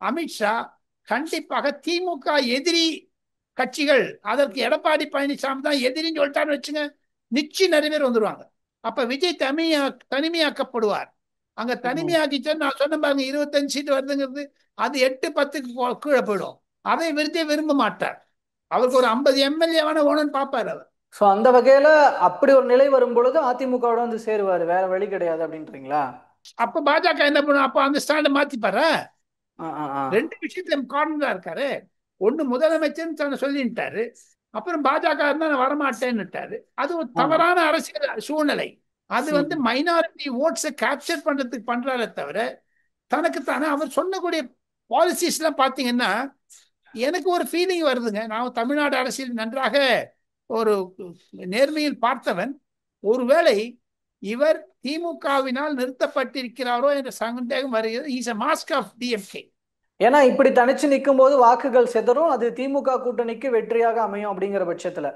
அமித்ஷா கண்டிப்பாக திமுக எதிரி கட்சிகள், அதற்கு எடப்பாடி பழனிசாமி தான் எதிரின்னு சொல்லிட்டான்னு வச்சுங்க, நிச்சயம் நிறைய பேர் வந்துருவாங்க. அப்ப விஜய் தனிமையாக்கப்படுவார். அங்க தனிமையாக்கிச்சா நான் சொன்ன பாருங்க, 25 சீட்டு வருதுங்கிறது அது 8-10க்கு கீழே போயிடும். அதை விரும்ப மாட்டார். அவருக்கு ஒரு 50 எம்எல்ஏ வேணும்னு பார்ப்பார் அவர். ஸோ அந்த வகையில அப்படி ஒரு நிலை வரும் பொழுது அதிமுகவோட வந்து சேருவாரு, வேற வழி கிடையாது அப்படின்றீங்களா? அப்ப பாஜக என்ன பண்ணும்? அப்ப அந்த ஸ்டாண்ட மாத்திப்பாரு. ஆ ஆ ஆ. ரெண்டு விஷயத்துல காரணம் இருக்காரு. ஒண்ணு முதலமைச்சர் தன்னை சொல்லிட்டாரு, அப்புறம் பாஜக இருந்தா நான் வரமாட்டேன்னுட்டாரு. அது ஒரு ஆமா. தவறான அரசியல் சூழ்நிலை. அது ம். மைனாரிட்டி ஓட்ஸை கேப்சர் பண்றதுக்கு பண்றாரே தவிர, தனக்கு தானே அவர் சொல்லக்கூடிய பாலிசிஸ் எல்லாம் பாத்தீங்கன்னா, எனக்கு ஒரு ஃபீலிங் வருதுங்க. நான் தமிழ்நாடு அரசியல் நன்றாக ஒரு நேர்மையில் பார்த்தவன். ஒருவேளை இவர் திமுகவினால் நிறுத்தப்பட்டிருக்கிறாரோ என்ற சந்தேகம் வருகிறது. Is a mask of DMK. ஏன்னா இப்படி தனிச்சு நிற்கும் போது வாக்குகள் சிதறும், அது திமுக கூட்டணிக்கு வெற்றியாக அமையும் அப்படிங்கிற பட்சத்துல.